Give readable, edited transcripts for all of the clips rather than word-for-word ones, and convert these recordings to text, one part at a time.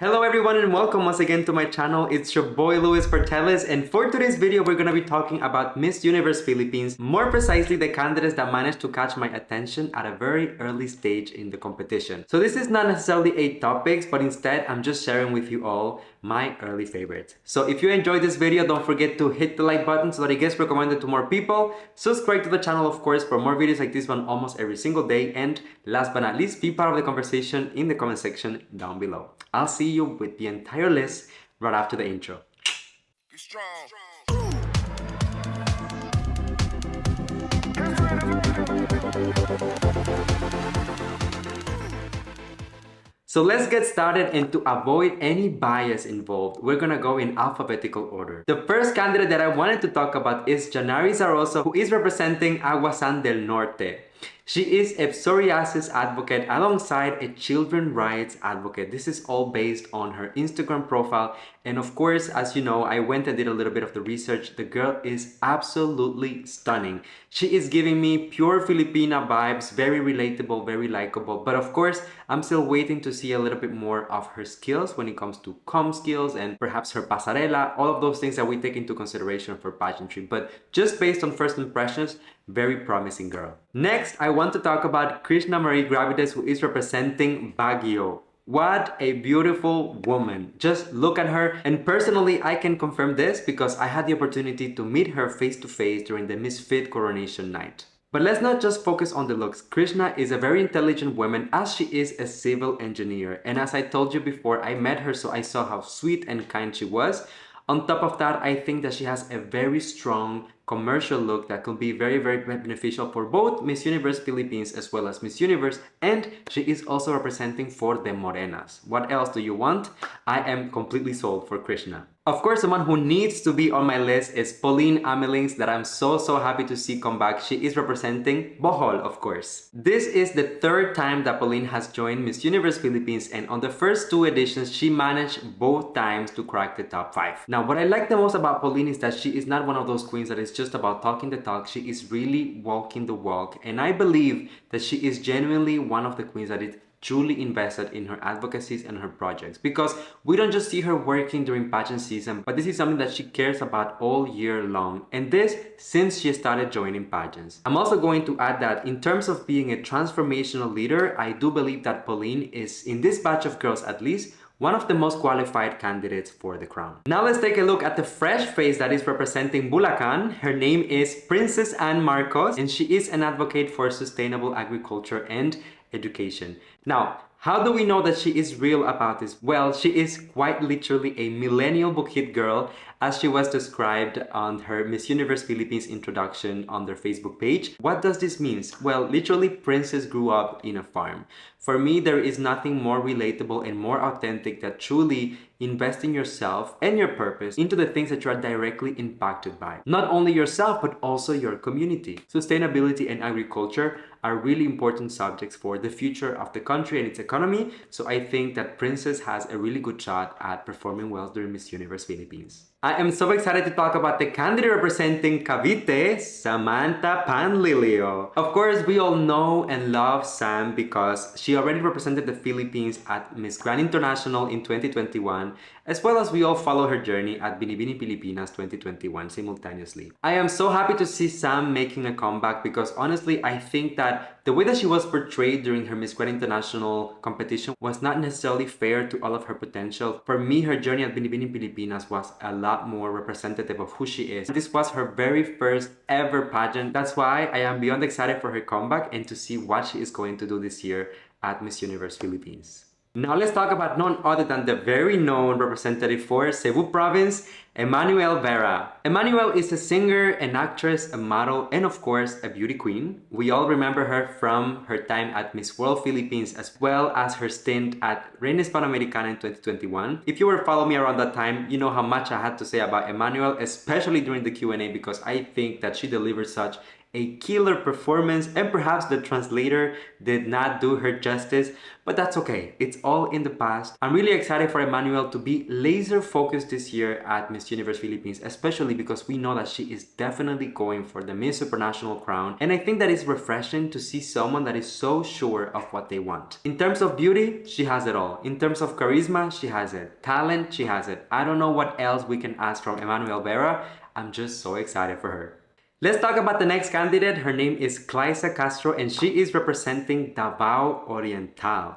Hello everyone and welcome once again to my channel. It's your boy Luis Portelles, and for today's video we're gonna be talking about Miss Universe Philippines, more precisely the candidates that managed to catch my attention at a very early stage in the competition. So this is not necessarily 8 topics, but instead I'm just sharing with you all my early favorites. So if you enjoyed this video, don't forget to hit the like button so that it gets recommended to more people. Subscribe to the channel, of course, for more videos like this one almost every single day. And last but not least, be part of the conversation in the comment section down below. I'll see you with the entire list right after the intro. Be strong. So let's get started, and to avoid any bias involved, we're gonna go in alphabetical order. The first candidate that I wanted to talk about is Janelle Zarosa, who is representing Aguasan del Norte. She is a psoriasis advocate alongside a children's rights advocate. This is all based on her Instagram profile. And of course, as you know, I went and did a little bit of the research. The girl is absolutely stunning. She is giving me pure Filipina vibes, very relatable, very likable. But of course, I'm still waiting to see a little bit more of her skills when it comes to comm skills and perhaps her pasarela, all of those things that we take into consideration for pageantry. But just based on first impressions, very promising girl. Next, I want to talk about Krishna Marie Gravides, who is representing Baguio. What a beautiful woman. Just look at her. And personally, I can confirm this because I had the opportunity to meet her face to face during the Miss Fit coronation night. But let's not just focus on the looks. Krishna is a very intelligent woman, as she is a civil engineer. And as I told you before, I met her, so I saw how sweet and kind she was. On top of that, I think that she has a very strong commercial look that could be very beneficial for both Miss Universe Philippines as well as Miss Universe, and she is also representing for the Morenas. What else do you want? I am completely sold for Krishna. Of course, someone who needs to be on my list is Pauline Amelings, that I'm so happy to see come back. She is representing Bohol, of course. This is the third time that Pauline has joined Miss Universe Philippines, and on the first 2 editions, she managed both times to crack the top 5. Now, what I like the most about Pauline is that she is not one of those queens that is just about talking the talk. She is really walking the walk, and I believe that she is genuinely one of the queens that is truly invested in her advocacies and her projects, because we don't just see her working during pageant season, but this is something that she cares about all year long, and this since she started joining pageants. I'm also going to add that in terms of being a transformational leader, I do believe that Pauline is, in this batch of girls at least, one of the most qualified candidates for the crown. Now let's take a look at the fresh face that is representing Bulacan. Her name is Princess Anne Marcos, and she is an advocate for sustainable agriculture and education. Now, how do we know that she is real about this? Well, she is quite literally a millennial Bukid girl, as she was described on her Miss Universe Philippines introduction on their Facebook page. What does this mean? Well, literally, Princess grew up in a farm. For me, there is nothing more relatable and more authentic than truly investing yourself and your purpose into the things that you are directly impacted by. Not only yourself, but also your community. Sustainability and agriculture are really important subjects for the future of the country and its economy. So I think that Princess has a really good shot at performing well during Miss Universe Philippines. I am so excited to talk about the candidate representing Cavite, Samantha Panlilio. Of course, we all know and love Sam because she already represented the Philippines at Miss Grand International in 2021, as well as we all follow her journey at Binibini Pilipinas 2021 simultaneously. I am so happy to see Sam making a comeback because honestly, I think that the way that she was portrayed during her Miss Grand International competition was not necessarily fair to all of her potential. For me, her journey at Binibini Pilipinas was a lot more representative of who she is. This was her very first ever pageant. That's why I am beyond excited for her comeback and to see what she is going to do this year at Miss Universe Philippines. Now let's talk about none other than the very known representative for Cebu Province, Emmanuel Vera. Emmanuel is a singer, an actress, a model, and of course, a beauty queen. We all remember her from her time at Miss World Philippines as well as her stint at Reina Hispanoamericana in 2021. If you were following me around that time, you know how much I had to say about Emmanuel, especially during the Q&A, because I think that she delivered such a killer performance, and perhaps the translator did not do her justice, but that's okay. It's all in the past. I'm really excited for Emmanuel to be laser focused this year at Miss Universe Philippines, especially because we know that she is definitely going for the Miss Supranational crown, and I think that it's refreshing to see someone that is so sure of what they want. In terms of beauty, she has it all. In terms of charisma, she has it. Talent, she has it. I don't know what else we can ask from Emmanuel Vera. I'm just so excited for her. Let's talk about the next candidate. Her name is Claudia Castro and she is representing Davao Oriental.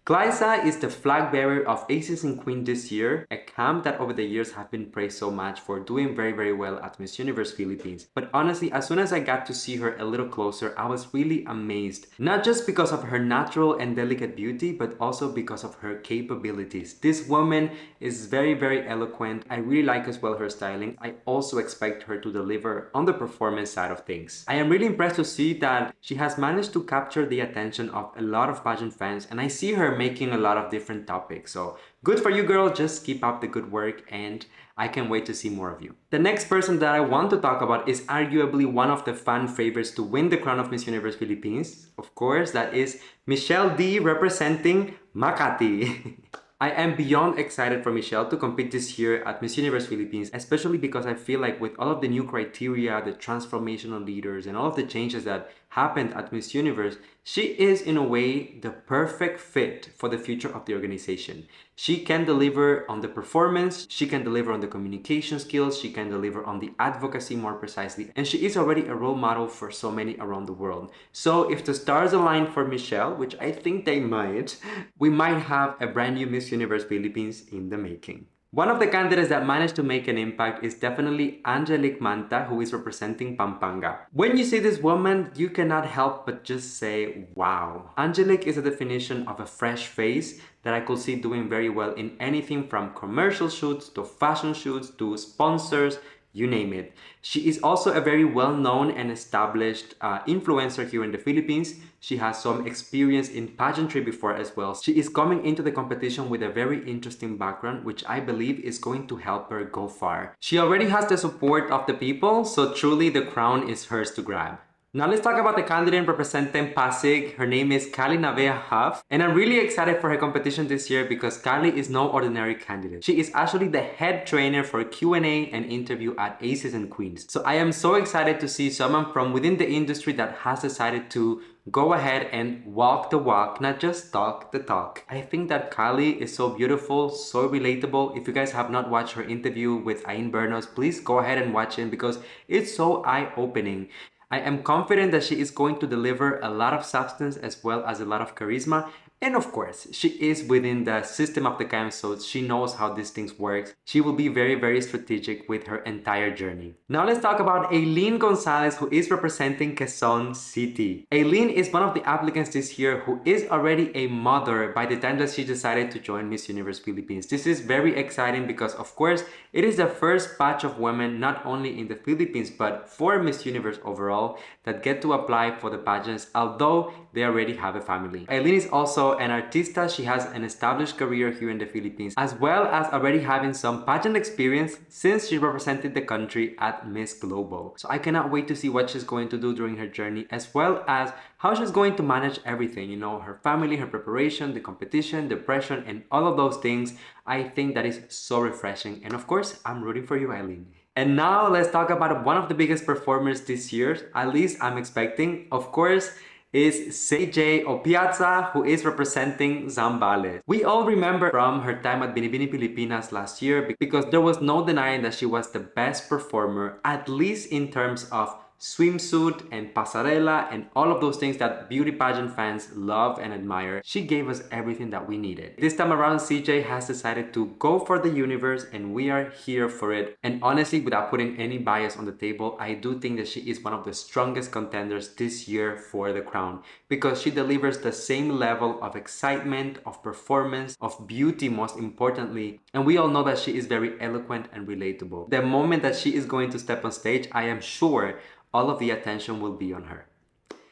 Claudia is the flag bearer of Aces and Queens this year, a camp that over the years have been praised so much for doing very well at Miss Universe Philippines. But honestly, as soon as I got to see her a little closer, I was really amazed. Not just because of her natural and delicate beauty, but also because of her capabilities. This woman is very eloquent. I really like as well her styling. I also expect her to deliver on the performance side of things. I am really impressed to see that she has managed to capture the attention of a lot of pageant fans, and I see her making a lot of different topics. So good for you, girl. Just keep up the good work and I can't wait to see more of you. The next person that I want to talk about is arguably one of the fan favorites to win the crown of Miss Universe Philippines. Of course, that is Michelle D representing Makati. I am beyond excited for Michelle to compete this year at Miss Universe Philippines, especially because I feel like with all of the new criteria, the transformational leaders, and all of the changes that happened at Miss Universe, she is in a way the perfect fit for the future of the organization. She can deliver on the performance, she can deliver on the communication skills, she can deliver on the advocacy more precisely, and she is already a role model for so many around the world. So if the stars align for Michelle, which I think they might, we might have a brand new Miss Universe Philippines in the making. One of the candidates that managed to make an impact is definitely Angelic Manta, who is representing Pampanga. When you see this woman, you cannot help but just say, wow. Angelic is a definition of a fresh face that I could see doing very well in anything from commercial shoots to fashion shoots to sponsors, you name it. She is also a very well-known and established influencer here in the Philippines. She has some experience in pageantry before as well. She is coming into the competition with a very interesting background, which I believe is going to help her go far. She already has the support of the people, so truly the crown is hers to grab. Now let's talk about the candidate representing Pasig. Her name is Navya Huf, and I'm really excited for her competition this year because Kali is no ordinary candidate. She is actually the head trainer for Q&A and interview at Aces and Queens. So I am so excited to see someone from within the industry that has decided to go ahead and walk the walk, not just talk the talk. I think that Kali is so beautiful, so relatable. If you guys have not watched her interview with Aileen Bernos, please go ahead and watch it because it's so eye-opening. I am confident that she is going to deliver a lot of substance as well as a lot of charisma. And of course, she is within the system of the camp, so she knows how these things work. She will be very strategic with her entire journey. Now let's talk about Aileen Gonzalez, who is representing Quezon City. Aileen is one of the applicants this year who is already a mother by the time that she decided to join Miss Universe Philippines. This is very exciting because of course, it is the first batch of women not only in the Philippines but for Miss Universe overall that get to apply for the pageants, although they already have a family. Aileen is also an artista. She has an established career here in the Philippines, as well as already having some pageant experience since she represented the country at Miss Global. So I cannot wait to see what she's going to do during her journey, as well as how she's going to manage everything, you know, her family, her preparation, the competition, the pressure, and all of those things. I think that is so refreshing. And of course, I'm rooting for you, Aileen. And now let's talk about one of the biggest performers this year, at least I'm expecting. Of course, is CJ or Piazza, who is representing Zambales. We all remember from her time at Binibini Pilipinas last year because there was no denying that she was the best performer, at least in terms of swimsuit and pasarela and all of those things that beauty pageant fans love and admire. She gave us everything that we needed. This time around, CJ has decided to go for the universe and we are here for it. And honestly, without putting any bias on the table, I do think that she is one of the strongest contenders this year for the crown because she delivers the same level of excitement, of performance, of beauty most importantly. And we all know that she is very eloquent and relatable. The moment that she is going to step on stage, I am sure all of the attention will be on her.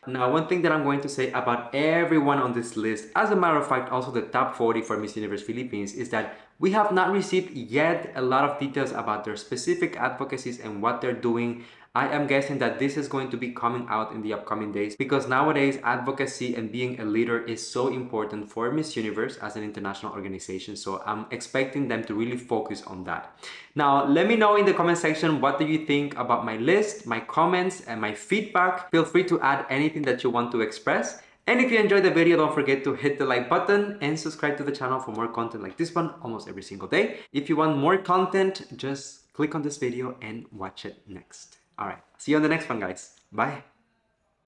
Now, one thing that I'm going to say about everyone on this list, as a matter of fact, also the top 40 for Miss Universe Philippines, is that we have not received yet a lot of details about their specific advocacies and what they're doing I am guessing that this is going to be coming out in the upcoming days because nowadays advocacy and being a leader is so important for Miss Universe as an international organization. So I'm expecting them to really focus on that. Now, let me know in the comment section, what do you think about my list, my comments, and my feedback? Feel free to add anything that you want to express. And if you enjoyed the video, don't forget to hit the like button and subscribe to the channel for more content like this one almost every single day. If you want more content, just click on this video and watch it next. All right, see you on the next one, guys. Bye.